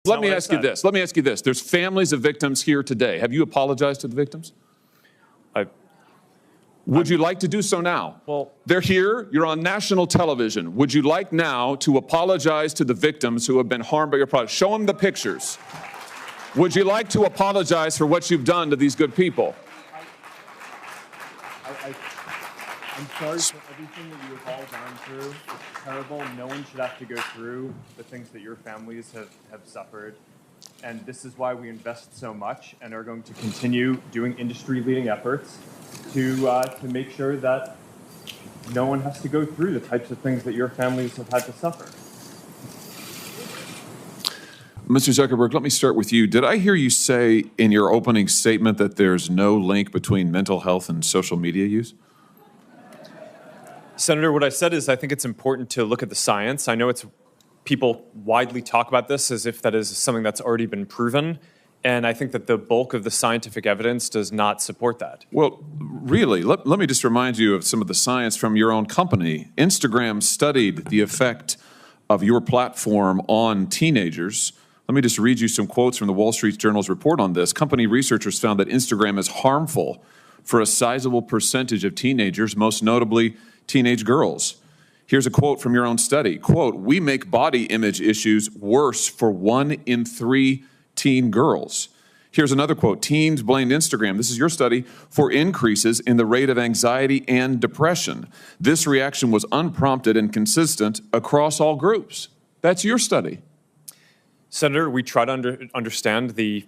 let me ask you this. Let me ask you this. There's families of victims here today. Have you apologized to the victims? Would you like to do so now? Well, they're here. You're on national television. Would you like now to apologize to the victims who have been harmed by your product? Show them the pictures. Would you like to apologize for what you've done to these good people? I'm sorry for everything that you have all gone through. It's terrible. No one should have to go through the things that your families have suffered. And this is why we invest so much and are going to continue doing industry-leading efforts to make sure that no one has to go through the types of things that your families have had to suffer. Mr. Zuckerberg, let me start with you. Did I hear you say in your opening statement that there's no link between mental health and social media use? Senator, what I said is I think it's important to look at the science. I know people widely talk about this as if that is something that's already been proven. And I think that the bulk of the scientific evidence does not support that. Well, really, let me just remind you of some of the science from your own company. Instagram studied the effect of your platform on teenagers. Let me just read you some quotes from the Wall Street Journal's report on this. Company researchers found that Instagram is harmful for a sizable percentage of teenagers, most notably teenage girls. Here's a quote from your own study. Quote, "We make body image issues worse for 1 in 3 teen girls." Here's another quote. "Teens blamed Instagram," this is your study, "for increases in the rate of anxiety and depression. This reaction was unprompted and consistent across all groups." That's your study. Senator, we try to understand the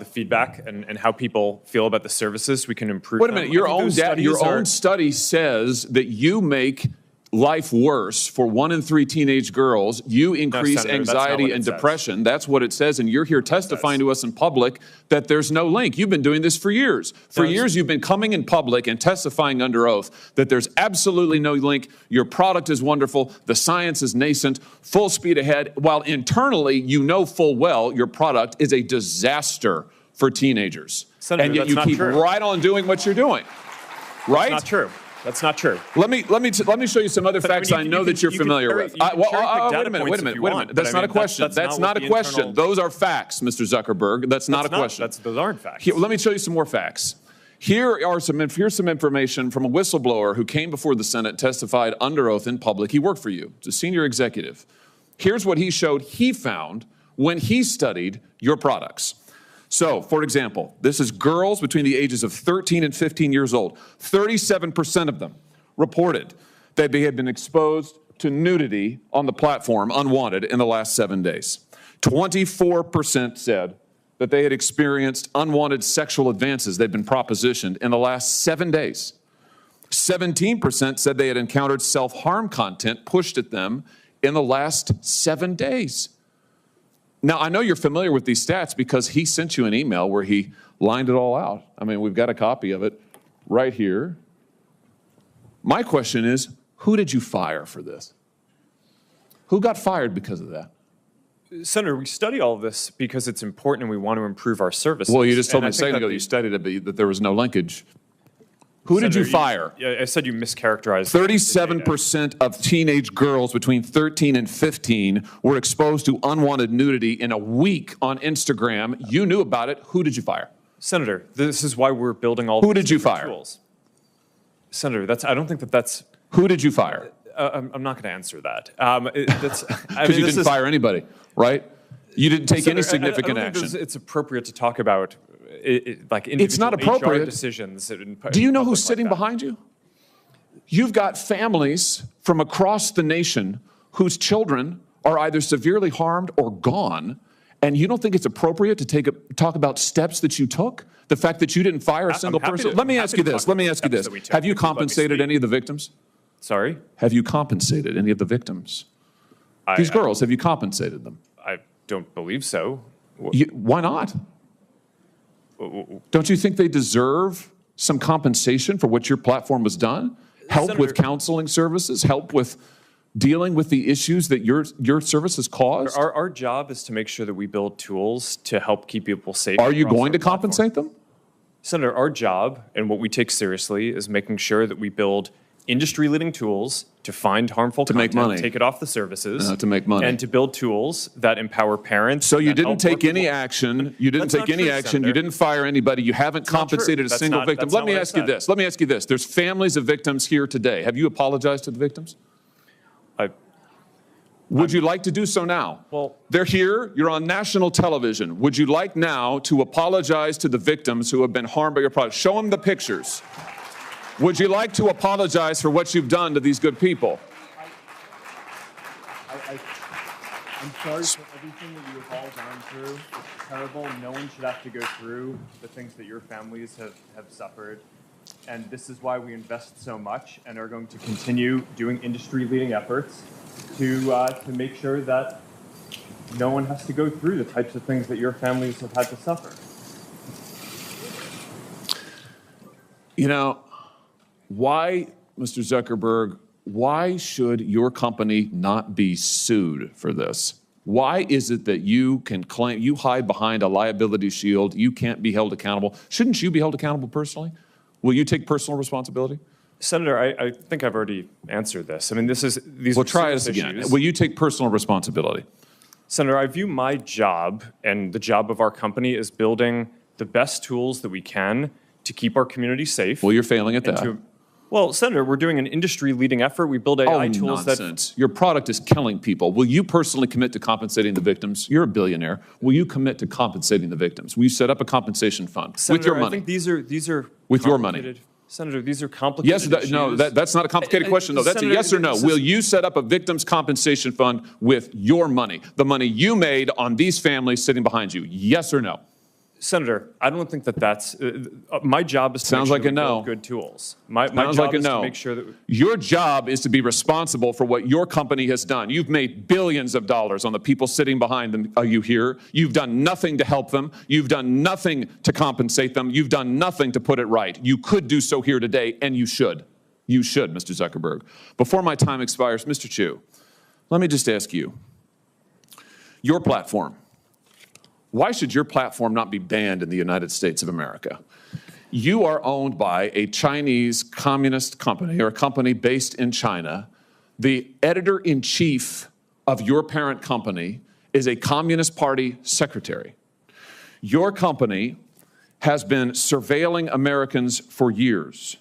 feedback and how people feel about the services. We can improve. Wait a minute. Your own study says that you make life worse for 1 in 3 teenage girls. You increase anxiety and depression. That's what it says. And you're here testifying to us in public that there's no link. You've been doing this for years. For years, you've been coming in public and testifying under oath that there's absolutely no link. Your product is wonderful. The science is nascent, full speed ahead, while internally, you know full well your product is a disaster for teenagers. Senator, and yet you keep right on doing what you're doing. Right? That's not true. That's not true. Let me show you some other facts I know that you're familiar with. Wait a minute. That's not a question. That's not a question. Those are facts, Mr. Zuckerberg. That's not a question. Those aren't facts. Let me show you some more facts. Here's some information from a whistleblower who came before the Senate, testified under oath in public. He worked for you. It's a senior executive. Here's what he showed he found when he studied your products. So, for example, this is girls between the ages of 13 and 15 years old. 37% of them reported that they had been exposed to nudity on the platform unwanted in the last 7 days. 24% said that they had experienced unwanted sexual advances they'd been propositioned in the last 7 days. 17% said they had encountered self-harm content pushed at them in the last 7 days. Now, I know you're familiar with these stats because he sent you an email where he lined it all out. I mean, we've got a copy of it right here. My question is, who did you fire for this? Who got fired because of that? Senator, we study all of this because it's important and we want to improve our services. Well, you just told me a second ago you studied it, that there was no linkage. Who did you fire? I said you mischaracterized. 37% of teenage girls between 13 and 15 were exposed to unwanted nudity in a week on Instagram. You knew about it. Who did you fire? Senator, this is why we're building all. Who did you fire? Tools. Senator, I don't think that's. Who did you fire? I'm not going to answer that. Because you didn't fire anybody, right? You didn't take any significant action. It's appropriate to talk about. It's not appropriate. HR decisions. Do you know who's sitting behind you? You've got families from across the nation whose children are either severely harmed or gone, and you don't think it's appropriate to talk about steps that you took? The fact that you didn't fire a single person? Let me ask you this. Have you compensated any of the victims? Sorry? Have you compensated any of the victims? These girls, have you compensated them? I don't believe so. Why not? Don't you think they deserve some compensation for what your platform has done? Help Senator, with counseling services? Help with dealing with the issues that your services caused? Our job is to make sure that we build tools to help keep people safe. Are you going to compensate them? Senator, our job and what we take seriously is making sure that we build industry-leading tools to find harmful make content, money. take it off the services, To make money. and to build tools that empower parents. So you that didn't help take work with any law. action. You didn't That's take not any true, action. Senator. You didn't fire anybody. You haven't not true. compensated a That's single not- victim. that's Let not me what I ask you said. this. Let me ask you this. There's families of victims here today. Have you apologized to the victims? Would you like to do so now? Well- they're here. You're on national television. Would you like now to apologize to the victims who have been harmed by your product? Show them the pictures. Would you like to apologize for what you've done to these good people? I'm sorry for everything that you have all gone through. It's terrible. No one should have to go through the things that your families have suffered. And this is why we invest so much and are going to continue doing industry-leading efforts to make sure that no one has to go through the types of things that your families have had to suffer. You know, why, Mr. Zuckerberg, why should your company not be sued for this? Why is it that you can claim, you hide behind a liability shield, you can't be held accountable? Shouldn't you be held accountable personally? Will you take personal responsibility? Senator, I think I've already answered this. I mean, these Well, are try serious this again. issues. Will you take personal responsibility? Senator, I view my job and the job of our company as building the best tools that we can to keep our community safe. Well, you're failing at that. Well, Senator, we're doing an industry-leading effort. We build AI tools nonsense. Your product is killing people. Will you personally commit to compensating the victims? You're a billionaire. Will you commit to compensating the victims? Will you set up a compensation fund Senator, with your I money? think these are With your money. complicated- Senator, these are complicated Yes, issues. that's not a complicated question, though. That's a Senator, yes or no. this is- Will you set up a victims' compensation fund with your money, the money you made on these families sitting behind you? Yes or no? Senator, I don't think that's my job is to Sounds make sure like that a we no. build good tools. My Sounds job like a is to no. make sure that Your job is to be responsible for what your company has done. You've made billions of dollars on the people sitting behind them. Are you here? You've done nothing to help them. You've done nothing to compensate them. You've done nothing to put it right. You could do so here today, and you should. You should, Mr. Zuckerberg. Before my time expires, Mr. Chu, let me just ask you, your platform, why should your platform not be banned in the United States of America? You are owned by a Chinese communist company or a company based in China. The editor-in-chief of your parent company is a Communist Party secretary. Your company has been surveilling Americans for years.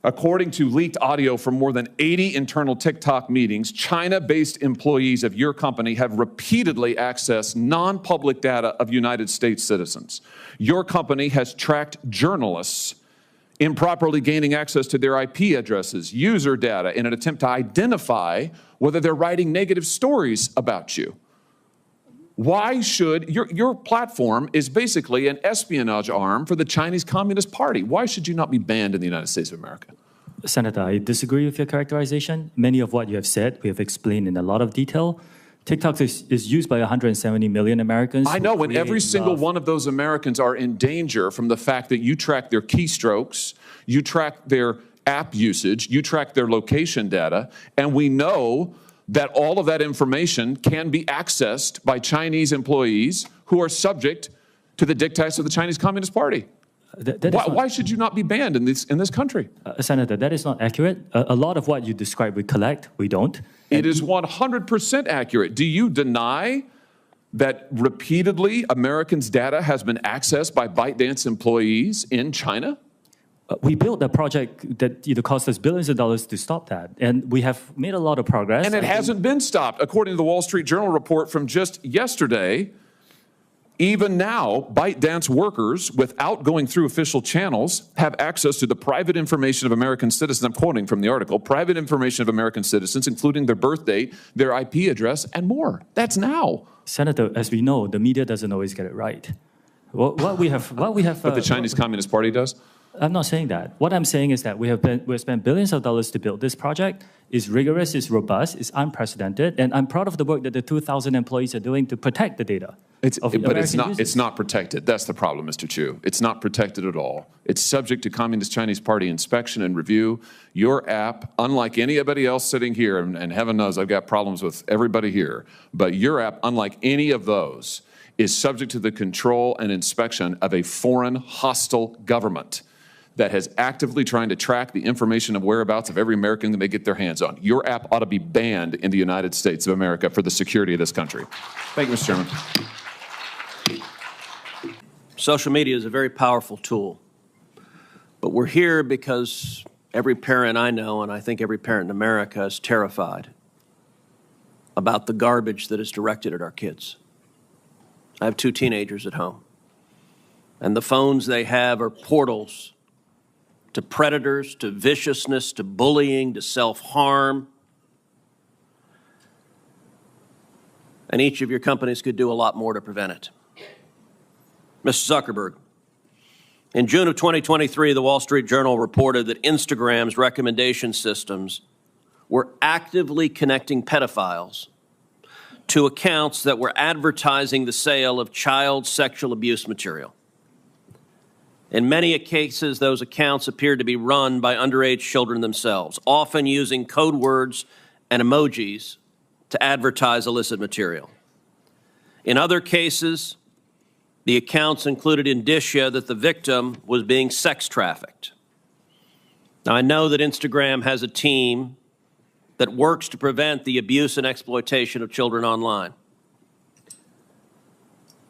According to leaked audio from more than 80 internal TikTok meetings, China-based employees of your company have repeatedly accessed non-public data of United States citizens. Your company has tracked journalists improperly gaining access to their IP addresses, user data, in an attempt to identify whether they're writing negative stories about you. Why should your platform is basically an espionage arm for the Chinese Communist Party? Why should you not be banned in the United States of America? Senator, I disagree with your characterization. Many of what you have said, we have explained in a lot of detail. TikTok is used by 170 million Americans. I know, and every create single love. one of those Americans are in danger from the fact that you track their keystrokes, you track their app usage, you track their location data, and we know that all of that information can be accessed by Chinese employees who are subject to the dictates of the Chinese Communist Party. Why should you not be banned in this country? Senator, that is not accurate. A lot of what you describe we collect, we don't. It is 100% accurate. Do you deny that repeatedly Americans' data has been accessed by ByteDance employees in China? We built a project that cost us billions of dollars to stop that, and we have made a lot of progress. And it hasn't been stopped. According to the Wall Street Journal report from just yesterday, even now, ByteDance workers, without going through official channels, have access to the private information of American citizens. I'm quoting from the article, private information of American citizens, including their birth date, their IP address, and more. That's now. Senator, as we know, the media doesn't always get it right. What we have. But the Chinese Communist Party does? I'm not saying that. What I'm saying is that we've spent billions of dollars to build this project. It's rigorous, it's robust, it's unprecedented, and I'm proud of the work that the 2,000 employees are doing to protect the data. But it's not protected. That's the problem, Mr. Chu. It's not protected at all. It's subject to Communist Chinese Party inspection and review. Your app, unlike anybody else sitting here, and heaven knows I've got problems with everybody here, but your app, unlike any of those, is subject to the control and inspection of a foreign hostile government. that has actively trying to track the information of whereabouts of every American that they get their hands on. Your app ought to be banned in the United States of America for the security of this country. Thank you, Mr. Chairman. Social media is a very powerful tool, but we're here because every parent I know, and I think every parent in America, is terrified about the garbage that is directed at our kids. I have 2 teenagers at home, and the phones they have are portals to predators, to viciousness, to bullying, to self-harm. And each of your companies could do a lot more to prevent it. Mr. Zuckerberg, in June of 2023, the Wall Street Journal reported that Instagram's recommendation systems were actively connecting pedophiles to accounts that were advertising the sale of child sexual abuse material. In many cases, those accounts appeared to be run by underage children themselves, often using code words and emojis to advertise illicit material. In other cases, the accounts included indicia that the victim was being sex trafficked. Now, I know that Instagram has a team that works to prevent the abuse and exploitation of children online.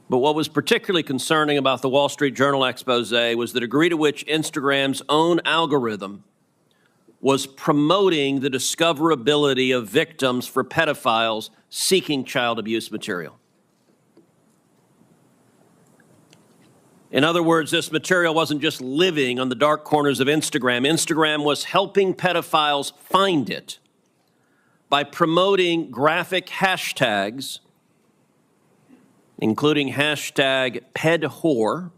But what was particularly concerning about the Wall Street Journal expose was the degree to which Instagram's own algorithm was promoting the discoverability of victims for pedophiles seeking child abuse material. In other words, this material wasn't just living on the dark corners of Instagram. Instagram was helping pedophiles find it by promoting graphic hashtags, including hashtag pedwhore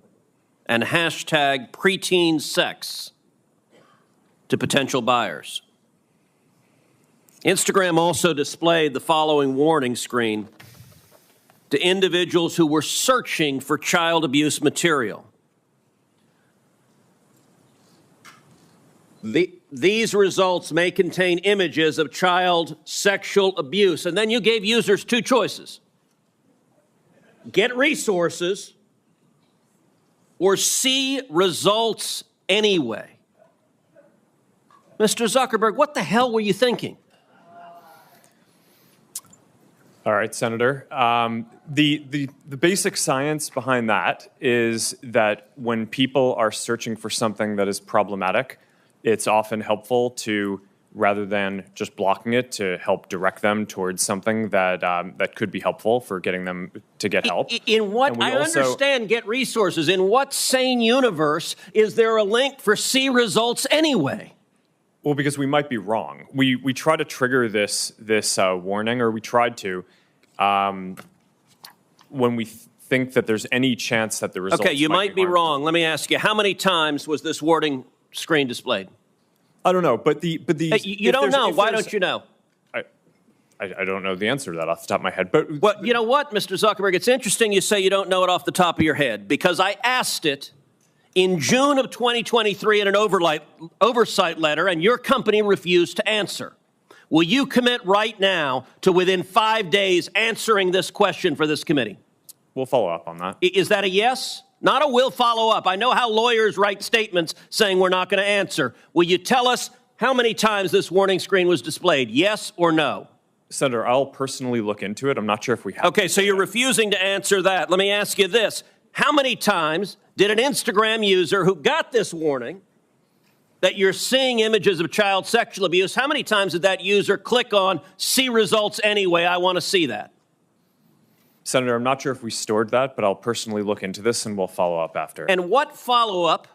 and hashtag preteen sex, to potential buyers. Instagram also displayed the following warning screen to individuals who were searching for child abuse material. These results may contain images of child sexual abuse. And then you gave users 2 choices: get resources or see results anyway. Mr. Zuckerberg, what the hell were you thinking? All right, Senator. The basic science behind that is that when people are searching for something that is problematic, it's often helpful to, rather than just blocking it, to help direct them towards something that that could be helpful for getting them to get help. In what, I understand get resources. In what sane universe is there a link for see results anyway? Well, because we might be wrong. We try to trigger this warning, or we tried to, when we think that there's any chance that the results. Okay, you might be wrong. Let me ask you: how many times was this warning screen displayed? I don't know, but the you don't know. Why don't you know? I don't know the answer to that off the top of my head. But well, you know what, Mr. Zuckerberg? It's interesting you say you don't know it off the top of your head, because I asked it in June of 2023 in an oversight letter, and your company refused to answer. Will you commit right now to, within 5 days, answering this question for this committee? We'll follow up on that. Is that a yes? Not a will follow up. I know how lawyers write statements saying we're not going to answer. Will you tell us how many times this warning screen was displayed? Yes or no? Senator, I'll personally look into it. I'm not sure if we have. Okay, so you're refusing to answer that. Let me ask you this. How many times did an Instagram user who got this warning that you're seeing images of child sexual abuse, how many times did that user click on see results anyway? I want to see that. Senator, I'm not sure if we stored that, but I'll personally look into this and we'll follow up after. And what follow-up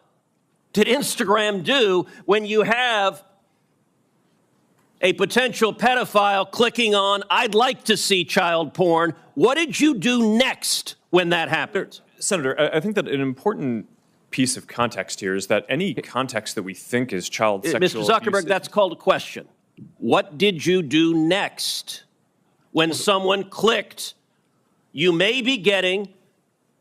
did Instagram do when you have a potential pedophile clicking on, I'd like to see child porn? What did you do next when that happened? Senator, I think that an important piece of context here is that any context that we think is child sexual Mr. Zuckerberg, that's called a question. What did you do next when someone clicked, you may be getting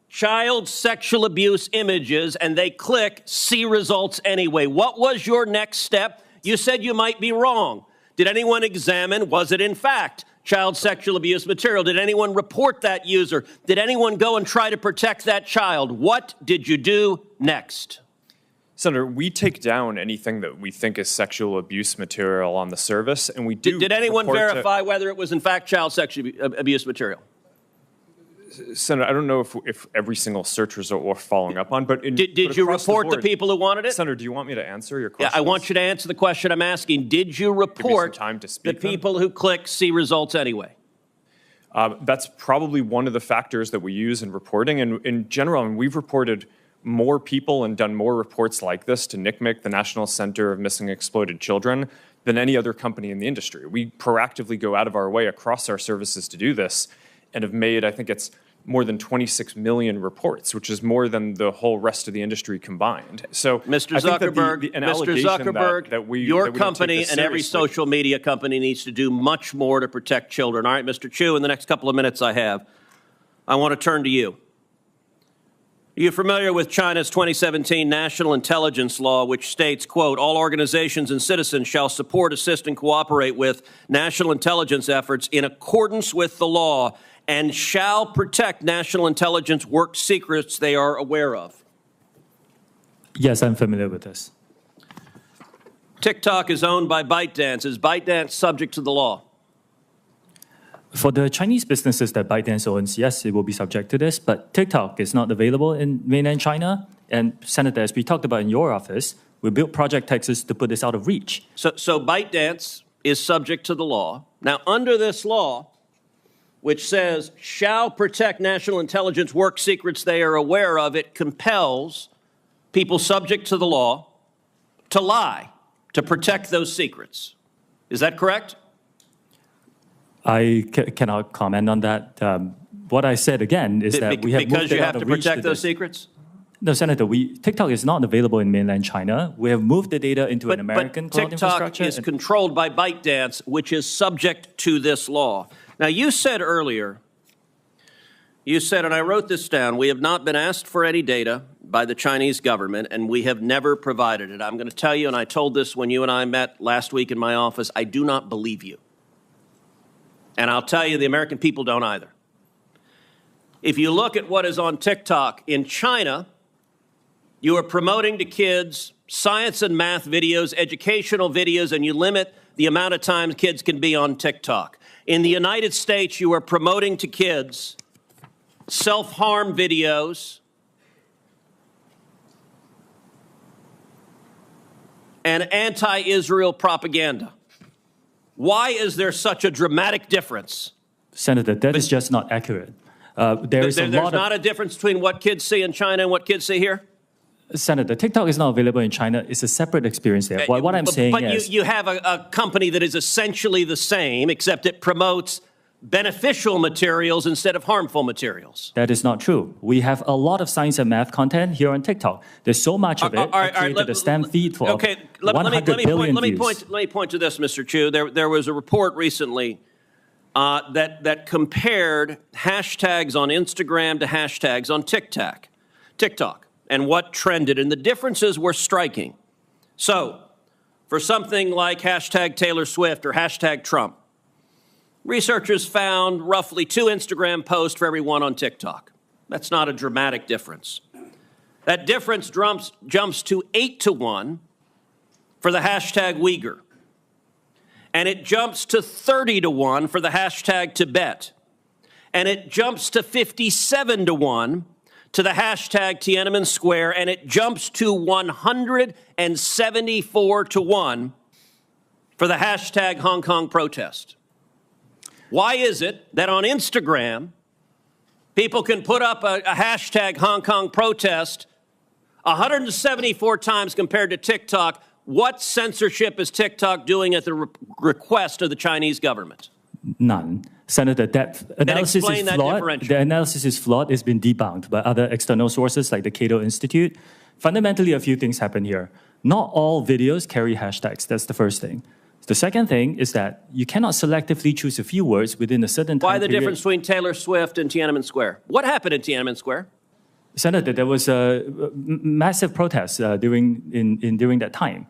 child sexual abuse images, and they click see results anyway? What was your next step? You said you might be wrong. Did anyone examine, was it in fact child sexual abuse material? Did anyone report that user? Did anyone go and try to protect that child? What did you do next? Senator, we take down anything that we think is sexual abuse material on the service, and we do. Did anyone report verify whether it was in fact child sexual abuse material? Senator, I don't know if every single search result we're following up on, but Did you report the people who wanted it? Senator, do you want me to answer your question? Yeah, I want you to answer the question I'm asking. Did you report time to the speak, people who click see results anyway? That's probably one of the factors that we use in reporting. And in general, I mean, we've reported more people and done more reports like this to NCMEC, the National Center of Missing and Exploited Children, than any other company in the industry. We proactively go out of our way across our services to do this and have made, I think it's more than 26 million reports, which is more than the whole rest of the industry combined. So, Mr. Zuckerberg, your company and every social media company needs to do much more to protect children. All right, Mr. Chu, in the next couple of minutes I have, I want to turn to you. Are you familiar with China's 2017 National Intelligence Law, which states, quote, all organizations and citizens shall support, assist, and cooperate with national intelligence efforts in accordance with the law and shall protect national intelligence work secrets they are aware of? Yes, I'm familiar with this. TikTok is owned by ByteDance. Is ByteDance subject to the law? For the Chinese businesses that ByteDance owns, yes, it will be subject to this, but TikTok is not available in mainland China. And Senator, as we talked about in your office, we built Project Texas to put this out of reach. So ByteDance is subject to the law. Now, under this law, which says shall protect national intelligence work secrets they are aware of, it compels people subject to the law to lie, to protect those secrets. Is that correct? I cannot comment on that. What I said again is that we have because you have to protect those secrets? No, Senator, TikTok is not available in mainland China. We have moved the data into an American cloud infrastructure. TikTok is controlled by ByteDance, which is subject to this law. Now, you said earlier, and I wrote this down, we have not been asked for any data by the Chinese government, and we have never provided it. I'm going to tell you, and I told this when you and I met last week in my office, I do not believe you. And I'll tell you, the American people don't either. If you look at what is on TikTok in China, you are promoting to kids science and math videos, educational videos, and you limit the amount of time kids can be on TikTok. In the United States, you are promoting to kids self-harm videos and anti-Israel propaganda. Why is there such a dramatic difference? Senator, that is just not accurate. There's not a difference between what kids see in China and what kids see here? Senator, TikTok is not available in China. It's a separate experience there. What I'm saying is... But you have a company that is essentially the same, except it promotes beneficial materials instead of harmful materials. That is not true. We have a lot of science and math content here on TikTok. There's so much of it. I created a STEM feed for 100 billion views. Let me point to this, Mr. Chu. There was a report recently that compared hashtags on Instagram to hashtags on TikTok. And what trended, and the differences were striking. So, for something like hashtag Taylor Swift or hashtag Trump, researchers found roughly 2 Instagram posts for every 1 on TikTok. That's not a dramatic difference. That difference jumps to 8 to 1 for the hashtag Uyghur. And it jumps to 30 to 1 for the hashtag Tibet. And it jumps to 57 to 1 to the hashtag Tiananmen Square, and it jumps to 174 to 1 for the hashtag Hong Kong protest. Why is it that on Instagram, people can put up a hashtag Hong Kong protest 174 times compared to TikTok? What censorship is TikTok doing at the request of the Chinese government? None. Senator, that analysis is flawed. The analysis is flawed. It's been debunked by other external sources like the Cato Institute. Fundamentally, a few things happen here. Not all videos carry hashtags. That's the first thing. The second thing is that you cannot selectively choose a few words within a certain time period. Why the difference between Taylor Swift and Tiananmen Square? What happened in Tiananmen Square? Senator, there was a massive protest during that time.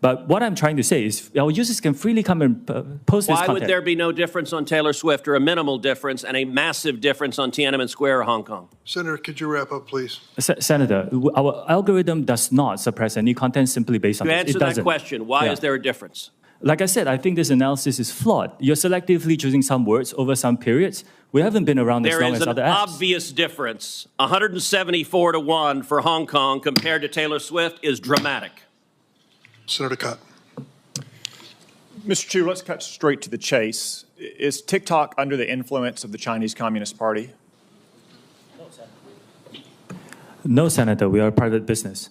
But what I'm trying to say is our users can freely come and post this content. Why would there be no difference on Taylor Swift, or a minimal difference, and a massive difference on Tiananmen Square or Hong Kong? Senator, could you wrap up, please? Senator, our algorithm does not suppress any content simply based on To this. answer that question, why is there a difference? Like I said, I think this analysis is flawed. You're selectively choosing some words over some periods. We haven't been around as long as other apps. There is an obvious difference. 174 to 1 for Hong Kong compared to Taylor Swift is dramatic. Senator Cott. Mr. Chu, let's cut straight to the chase. Is TikTok under the influence of the Chinese Communist Party? No, Senator. We are a private business.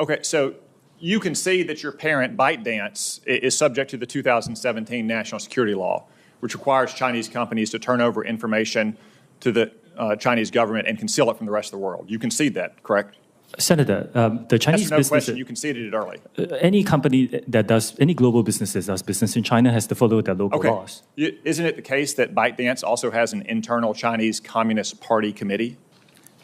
Okay, so you can see that your parent, ByteDance, is subject to the 2017 National Security Law, which requires Chinese companies to turn over information to the Chinese government and conceal it from the rest of the world. You concede that, correct? Senator, the Chinese That's no business. question. You conceded it early. Any company that does, any global business that does business in China has to follow their local laws. Isn't it the case that ByteDance also has an internal Chinese Communist Party committee?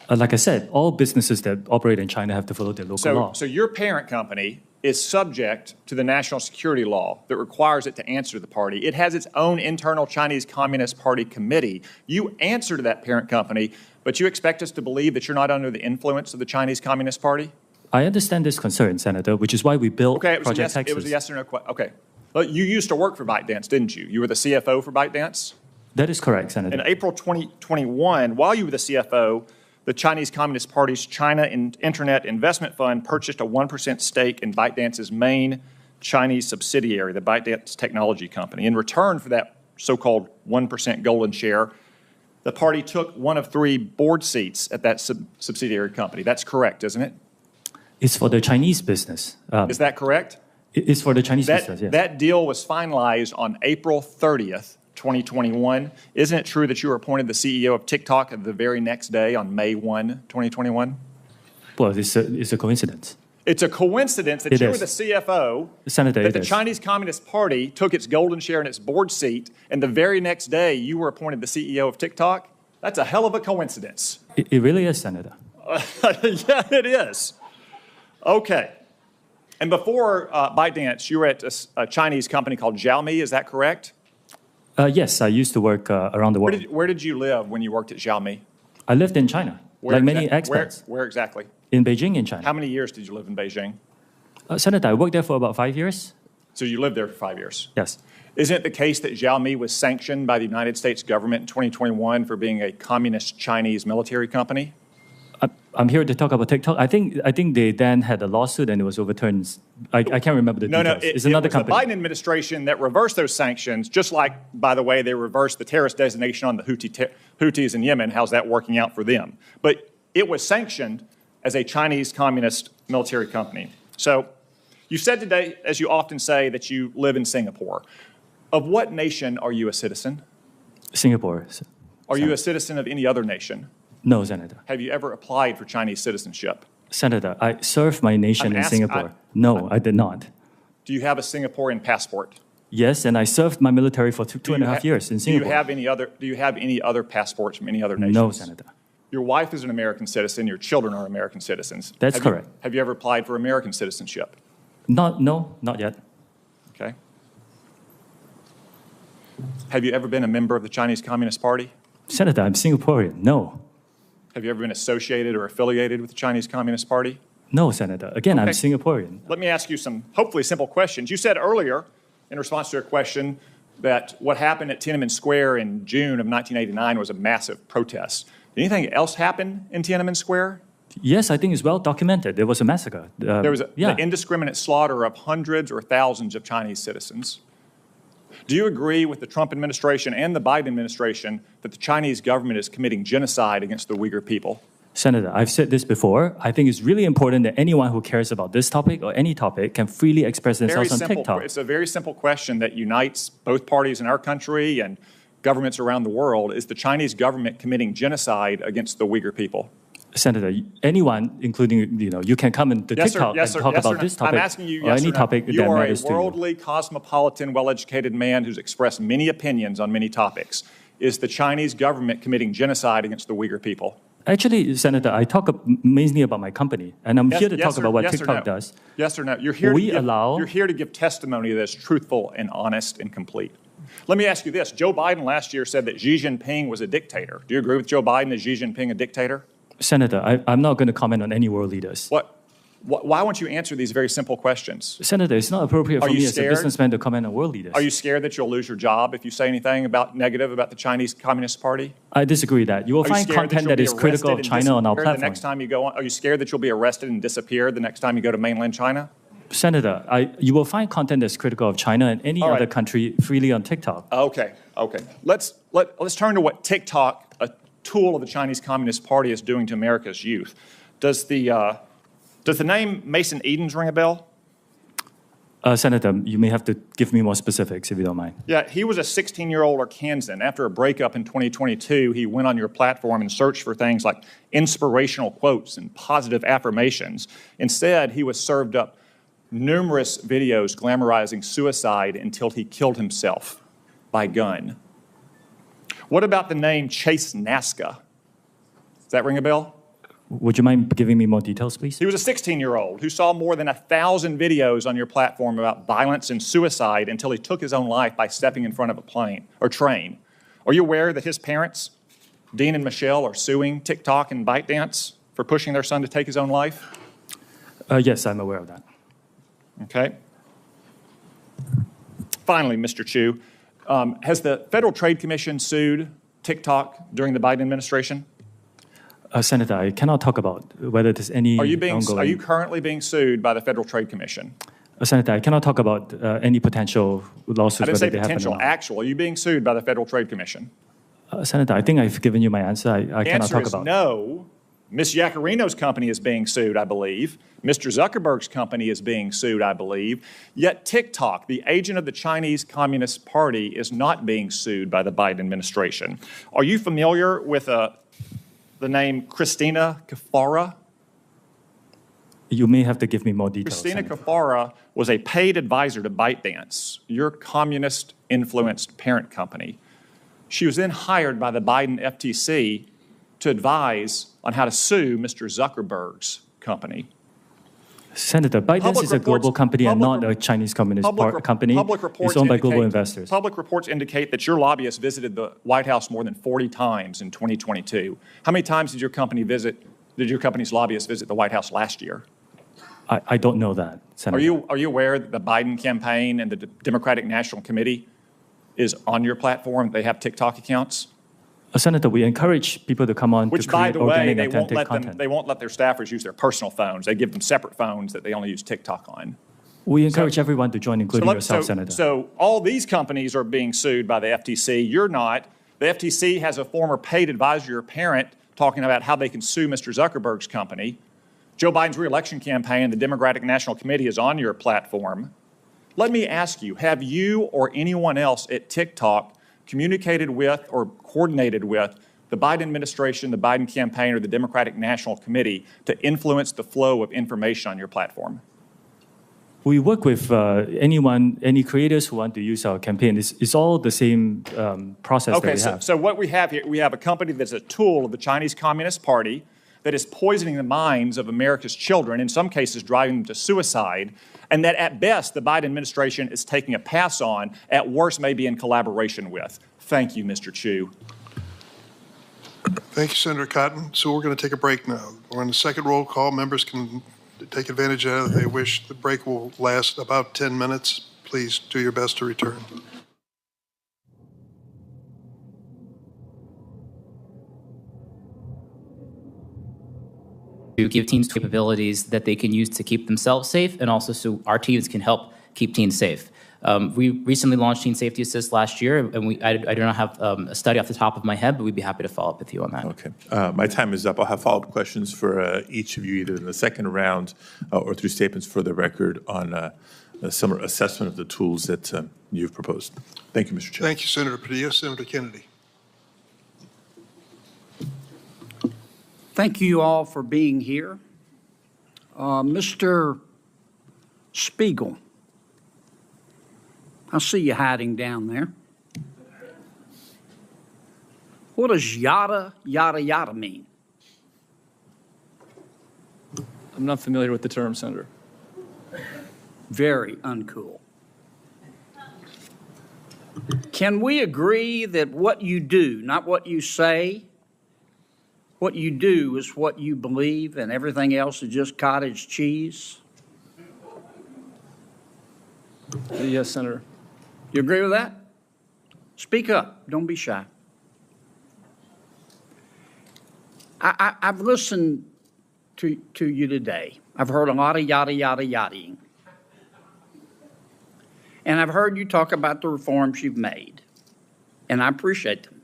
Like I said, all businesses that operate in China have to follow their local law. So your parent company is subject to the national security law that requires it to answer to the party. It has its own internal Chinese Communist Party committee. You answer to that parent company, but you expect us to believe that you're not under the influence of the Chinese Communist Party? I understand this concern, Senator, which is why we built Project Texas. It was a yes or no question. Okay. Well, you used to work for ByteDance, didn't you? You were the CFO for ByteDance? That is correct, Senator. In April 2021, while you were the CFO, the Chinese Communist Party's China Internet Investment Fund purchased a 1% stake in ByteDance's main Chinese subsidiary, the ByteDance Technology Company. In return for that so-called 1% golden share, the party took one of 3 board seats at that subsidiary company. That's correct, isn't it? It's for the Chinese business. Is that correct? It's for the Chinese business, yes. That deal was finalized on April 30th, 2021. Isn't it true that you were appointed the CEO of TikTok the very next day on May 1, 2021? Well, it's a coincidence. It's a coincidence that you were the CFO, Senator, that the Chinese Communist Party took its golden share in its board seat, and the very next day you were appointed the CEO of TikTok? That's a hell of a coincidence. It really is, Senator. Yeah, it is. Okay. And before ByteDance, you were at a Chinese company called Xiaomi, is that correct? Yes, I used to work around the world. Where did you live when you worked at Xiaomi? I lived in China, like many expats. Where exactly? In Beijing, in China. How many years did you live in Beijing? Senator, I worked there for about 5 years. So you lived there for 5 years? Yes. Isn't it the case that Xiaomi was sanctioned by the United States government in 2021 for being a communist Chinese military company? I'm here to talk about TikTok. I think they then had a lawsuit and it was overturned. I can't remember the details. No, it's another company. It was the Biden administration that reversed those sanctions, just like, by the way, they reversed the terrorist designation on the Houthis in Yemen. How's that working out for them? But it was sanctioned as a Chinese communist military company. So you said today, as you often say, that you live in Singapore. Of what nation are you a citizen? Singapore. Are you a citizen of any other nation? No, Senator. Have you ever applied for Chinese citizenship? Senator, I served my nation in Singapore. No, I did not. Do you have a Singaporean passport? Yes, and I served my military for two and a half years in Singapore. Do you have any other passports from any other nations? No, Senator. Your wife is an American citizen. Your children are American citizens. That's correct. Have you ever applied for American citizenship? No, not yet. Okay. Have you ever been a member of the Chinese Communist Party? Senator, I'm Singaporean. No. Have you ever been associated or affiliated with the Chinese Communist Party? No, Senator. Again, I'm Singaporean. Let me ask you some hopefully simple questions. You said earlier, in response to a question, that what happened at Tiananmen Square in June of 1989 was a massive protest. Did anything else happen in Tiananmen Square? Yes, I think it's well documented. There was a massacre. There was the indiscriminate slaughter of hundreds or thousands of Chinese citizens. Do you agree with the Trump administration and the Biden administration that the Chinese government is committing genocide against the Uyghur people? Senator, I've said this before. I think it's really important that anyone who cares about this topic or any topic can freely express themselves on TikTok. It's a very simple question that unites both parties in our country and governments around the world. Is the Chinese government committing genocide against the Uyghur people? Senator, anyone, including, you can come into TikTok and talk about this topic. I'm asking you, or any topic that matters to you. You are a worldly, cosmopolitan, well-educated man who's expressed many opinions on many topics. Is the Chinese government committing genocide against the Uyghur people? Actually, Senator, I talk mainly about my company, and I'm here to talk about what TikTok does. Yes or no? You're here to give testimony that's truthful and honest and complete. Let me ask you this. Joe Biden last year said that Xi Jinping was a dictator. Do you agree with Joe Biden that Xi Jinping a dictator? Senator, I'm not going to comment on any world leaders. Why won't you answer these very simple questions? Senator, it's not appropriate for me as a businessman to comment on world leaders. Are you scared that you'll lose your job if you say anything negative about the Chinese Communist Party? I disagree that. You will find content that is critical of China on our platform. The next time you go on, are you scared that you'll be arrested and disappear the next time you go to mainland China? Senator, you will find content that's critical of China and any other country freely on TikTok. Okay. Let's turn to what TikTok, a tool of the Chinese Communist Party, is doing to America's youth. Does the name Mason Edens ring a bell? Senator, you may have to give me more specifics if you don't mind. Yeah, he was a 16-year-old Arkansan. After a breakup in 2022, he went on your platform and searched for things like inspirational quotes and positive affirmations. Instead, he was served up numerous videos glamorizing suicide until he killed himself by gun. What about the name Chase Nazca? Does that ring a bell? Would you mind giving me more details, please? He was a 16-year-old who saw more than 1,000 videos on your platform about violence and suicide until he took his own life by stepping in front of a plane or train. Are you aware that his parents, Dean and Michelle, are suing TikTok and ByteDance for pushing their son to take his own life? Yes, I'm aware of that. Okay. Finally, Mr. Chu, has the Federal Trade Commission sued TikTok during the Biden administration? Senator, I cannot talk about whether there's any ongoing... Are you currently being sued by the Federal Trade Commission? Senator, I cannot talk about any potential lawsuits. I didn't say whether they potential, happen or not. actual. Are you being sued by the Federal Trade Commission? Senator, I think I've given you my answer. I cannot talk about. No. Ms. Yacarino's company is being sued, I believe. Mr. Zuckerberg's company is being sued, I believe. Yet TikTok, the agent of the Chinese Communist Party, is not being sued by the Biden administration. Are you familiar with the name Christina Kafara? You may have to give me more details. Christina Kafara was a paid advisor to ByteDance, your communist-influenced parent company. She was then hired by the Biden FTC to advise on how to sue Mr. Zuckerberg's company. Senator, ByteDance is a global company and not a Chinese Communist company. It's owned by global investors. Public reports indicate that your lobbyist visited the White House more than 40 times in 2022. How many times did your company's lobbyist visit the White House last year? I don't know that, Senator. Are you aware that the Biden campaign and the Democratic National Committee is on your platform? They have TikTok accounts? Senator, we encourage people to come on to create organic, authentic content. They won't let their staffers use their personal phones. They give them separate phones that they only use TikTok on. We encourage everyone to join, including yourself, Senator. So all these companies are being sued by the FTC. You're not. The FTC has a former paid advisor, your parent, talking about how they can sue Mr. Zuckerberg's company. Joe Biden's reelection campaign, the Democratic National Committee, is on your platform. Let me ask you, have you or anyone else at TikTok communicated with or coordinated with the Biden administration, the Biden campaign, or the Democratic National Committee to influence the flow of information on your platform? We work with any creators who want to use our campaign. It's all the same process that we have. So what we have here, we have a company that's a tool of the Chinese Communist Party that is poisoning the minds of America's children, in some cases driving them to suicide, and that at best the Biden administration is taking a pass on, at worst maybe in collaboration with. Thank you, Mr. Chu. Thank you, Senator Cotton. So we're going to take a break now. We're on the second roll call. Members can take advantage of it if they wish. The break will last about 10 minutes. Please do your best to return. To give teams capabilities that they can use to keep themselves safe, and also so our teams can help keep teens safe. We recently launched Teen Safety Assist last year, and I do not have a study off the top of my head, but we'd be happy to follow up with you on that. Okay. My time is up. I'll have follow-up questions for each of you, either in the second round or through statements for the record on a similar assessment of the tools that you've proposed. Thank you, Mr. Chair. Thank you, Senator Padilla. Senator Kennedy. Thank you all for being here. Mr. Spiegel, I see you hiding down there. What does yada, yada, yada mean? I'm not familiar with the term, Senator. Very uncool. Can we agree that what you do, not what you say, what you do is what you believe and everything else is just cottage cheese? Yes, Senator. You agree with that? Speak up. Don't be shy. I've listened to you today. I've heard a lot of yada, yada, yadaing. And I've heard you talk about the reforms you've made, and I appreciate them.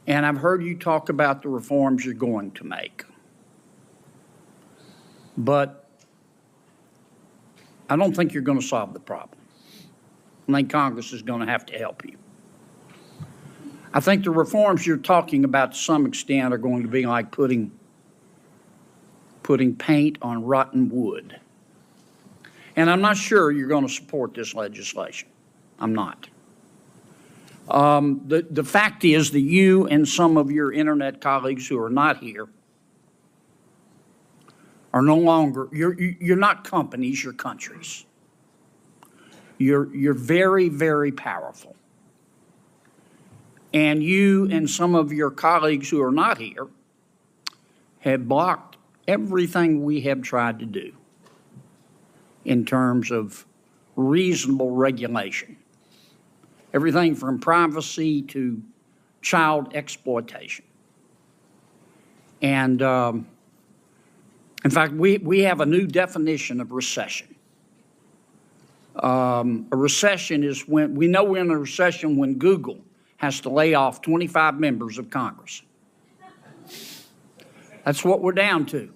And I've heard you talk about the reforms you're going to make. But I don't think you're going to solve the problem. I think Congress is going to have to help you. I think the reforms you're talking about to some extent are going to be like putting paint on rotten wood. And I'm not sure you're going to support this legislation. I'm not. The fact is that you and some of your internet colleagues who are not here are no longer, you're not companies, you're countries. You're very, very powerful. And you and some of your colleagues who are not here have blocked everything we have tried to do in terms of reasonable regulation. Everything from privacy to child exploitation. And in fact, we have a new definition of recession. A recession is when, we know we're in a recession when Google has to lay off 25 members of Congress. That's what we're down to.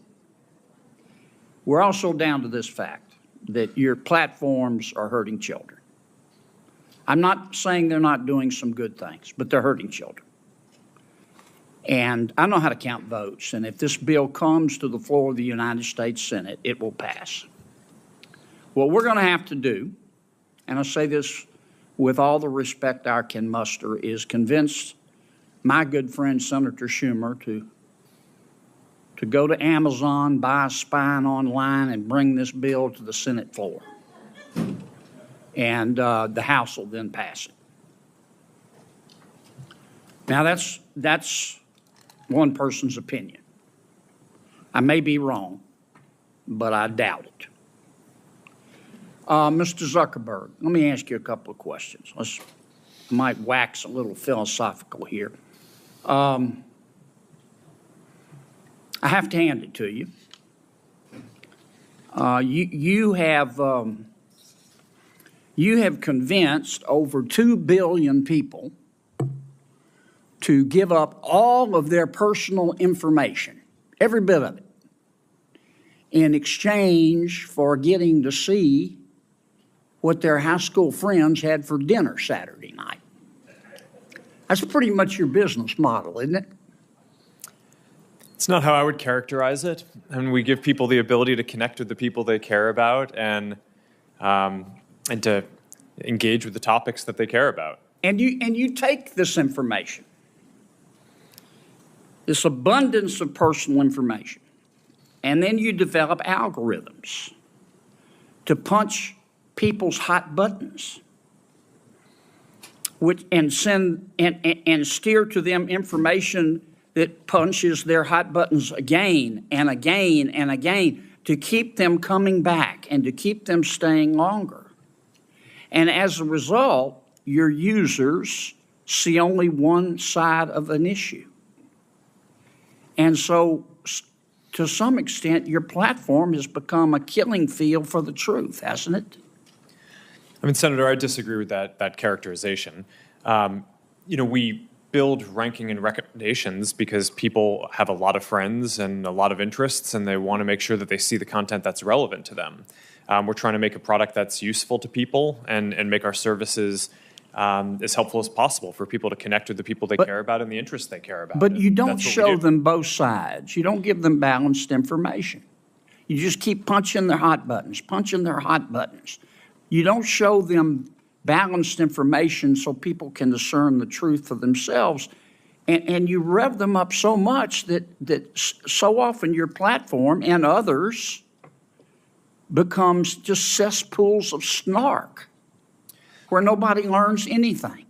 We're also down to this fact that your platforms are hurting children. I'm not saying they're not doing some good things, but they're hurting children. And I know how to count votes, and if this bill comes to the floor of the United States Senate, it will pass. What we're going to have to do, and I say this with all the respect I can muster, is convince my good friend Senator Schumer to go to Amazon, buy a spine online, and bring this bill to the Senate floor. And the House will then pass it. Now, that's one person's opinion. I may be wrong, but I doubt it. Mr. Zuckerberg, let me ask you a couple of questions. I might wax a little philosophical here. I have to hand it to you. You have convinced over 2 billion people to give up all of their personal information, every bit of it, in exchange for getting to see what their high school friends had for dinner Saturday night. That's pretty much your business model, isn't it? It's not how I would characterize it. And we give people the ability to connect with the people they care about and to engage with the topics that they care about. And you take this information, this abundance of personal information, and then you develop algorithms to punch people's hot buttons, and send and steer to them information that punches their hot buttons again and again and again to keep them coming back and to keep them staying longer. And as a result, your users see only one side of an issue. And so, to some extent, your platform has become a killing field for the truth, hasn't it? I mean, Senator, I disagree with that characterization. We build ranking and recommendations because people have a lot of friends and a lot of interests, and they want to make sure that they see the content that's relevant to them. We're trying to make a product that's useful to people and make our services as helpful as possible for people to connect with the people they care about and the interests they care about. But you don't show them both sides. You don't give them balanced information. You just keep punching their hot buttons, punching their hot buttons. You don't show them balanced information so people can discern the truth for themselves. And you rev them up so much that so often your platform and others becomes just cesspools of snark where nobody learns anything,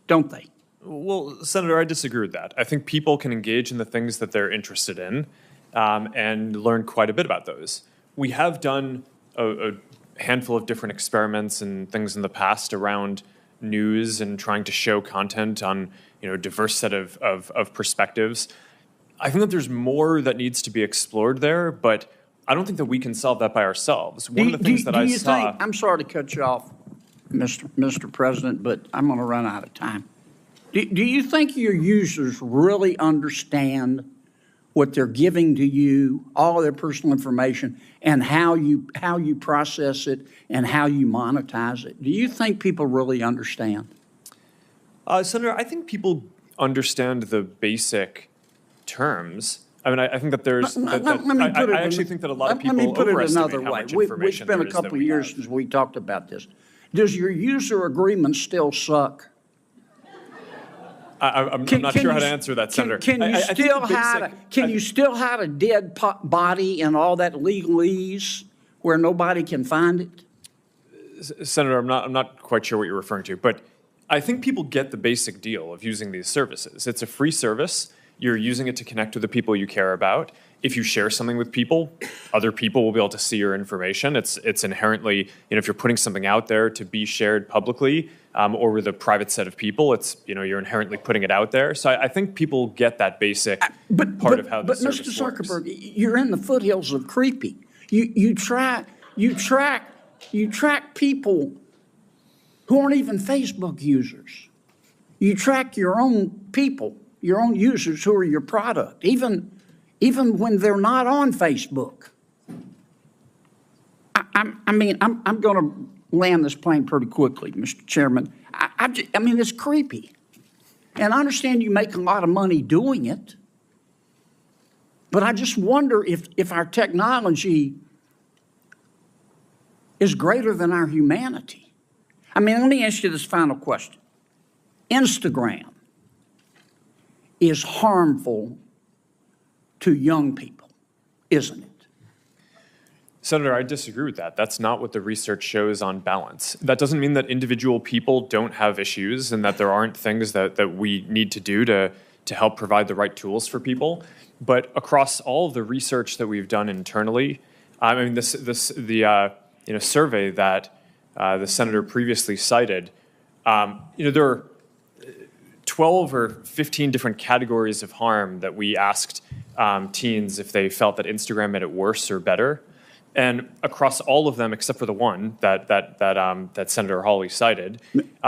don't they? Well, Senator, I disagree with that. I think people can engage in the things that they're interested in and learn quite a bit about those. We have done a handful of different experiments and things in the past around news and trying to show content on a diverse set of perspectives. I think that there's more that needs to be explored there, but I don't think that we can solve that by ourselves. One of the things that I saw... I'm sorry to cut you off, Mr. President, but I'm going to run out of time. Do you think your users really understand what they're giving to you, all of their personal information, and how you process it and how you monetize it? Do you think people really understand? Senator, I think people understand the basic terms. I mean, I think that there's... I actually think that a lot of people overestimate how much information It's been a couple of years since we talked about this. Does your user agreement still suck? I'm not sure how to answer that, Senator. Can you still hide a dead body and all that legalese where nobody can find it? Senator, I'm not quite sure what you're referring to, but I think people get the basic deal of using these services. It's a free service. You're using it to connect with the people you care about. If you share something with people, other people will be able to see your information. It's inherently, if you're putting something out there to be shared publicly or with a private set of people, it's, you're inherently putting it out there. So I think people get that basic part of how the service works. But Mr. Zuckerberg, you're in the foothills of creepy. You track people who aren't even Facebook users. You track your own people, your own users who are your product, even when they're not on Facebook. I'm going to land this plane pretty quickly, Mr. Chairman. I mean, it's creepy. And I understand you make a lot of money doing it, but I just wonder if our technology is greater than our humanity. I mean, let me ask you this final question. Instagram is harmful to young people, isn't it? Senator, I disagree with that. That's not what the research shows on balance. That doesn't mean that individual people don't have issues and that there aren't things that we need to do to help provide the right tools for people. But across all of the research that we've done internally, I mean, the survey that the senator previously cited, there are 12 or 15 different categories of harm that we asked teens if they felt that Instagram made it worse or better. And across all of them, except for the one that Senator Hawley cited,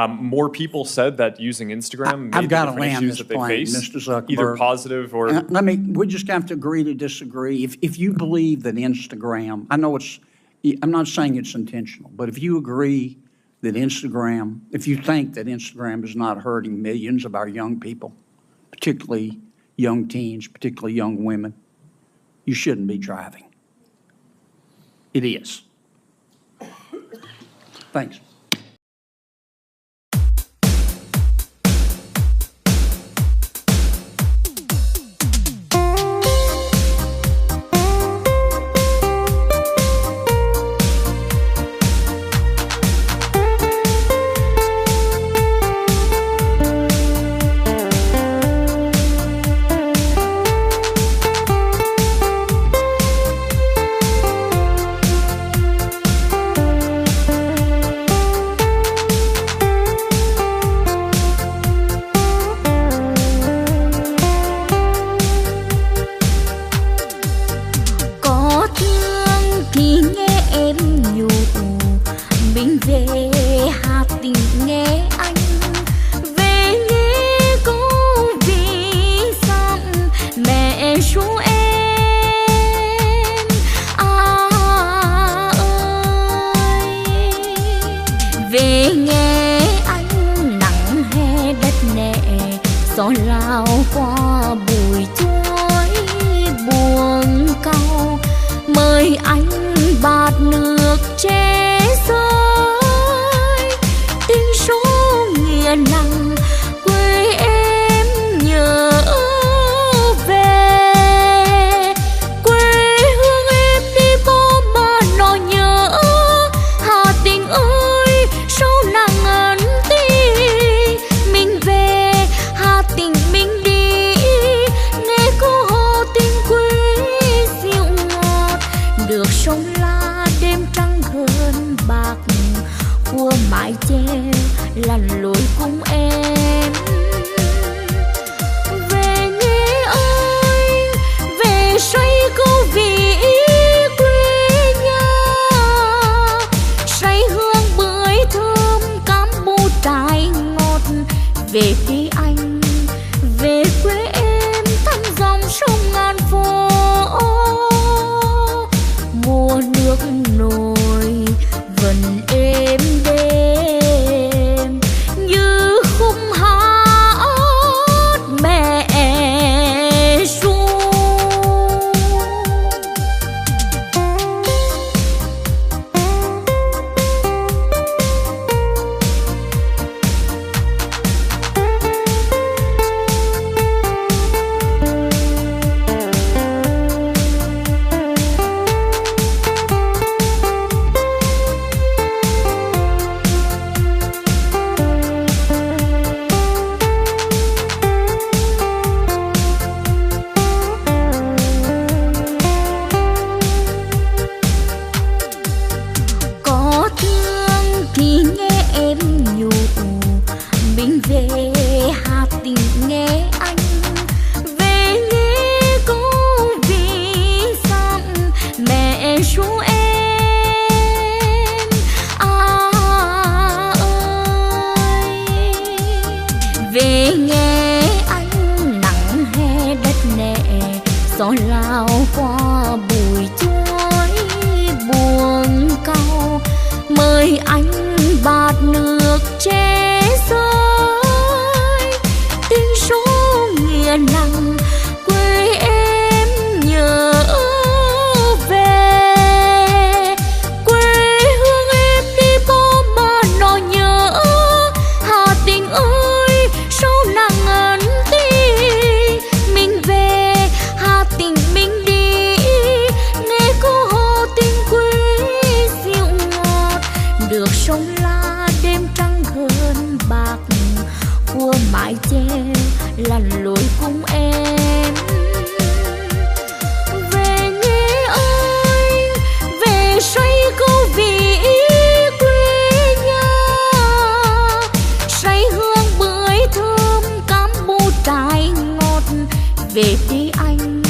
more people said that using Instagram made the different issues that they face, Mr. Zuckerberg, either positive or... we just have to agree to disagree. If you believe that Instagram, I'm not saying it's intentional, but if you agree that if you think that Instagram is not hurting millions of our young people, particularly young teens, particularly young women, you shouldn't be driving. It is. Thanks. gió lao qua bụi chuối buông cau, mời anh bạt nước che rơi tình số nghĩa nặng quê em nhớ. được sông la đêm trăng hơn bạc của mái che lặn lội cùng em. Về nghe ơi, về say câu vị quê nhà, say hương bưởi thơm cam bu trái ngọt. Về đi anh, về quê em thăm dòng sông ngàn phố. Mùa nước nổi vẫn êm đêm như khúc hát mẹ ru. Có thương thì nghe em nhủ, mình về Hà Tĩnh nghe anh, về nghe cô vì dặn mẹ ru em. Ơi, về nghe anh nắng hè đất nẻ, gió lao qua bụi chuối buồn cao. Mời anh bạt nước che rơi tiếng số nghĩa nặng quê em nhớ về. Quê hương em đi có mà nó nhớ. Hà Tĩnh ơi, sâu nặng ẩn tí mình về Hà Tĩnh mình đi. Nghe cô hò tình quê dịu ngọt, được sông la đêm trăng hơn bạc của mái che lặn lội cùng em. Về nghe ơi, về say câu vị quê nhà, say hương bưởi thơm cam bu trái ngọt. Về đi anh,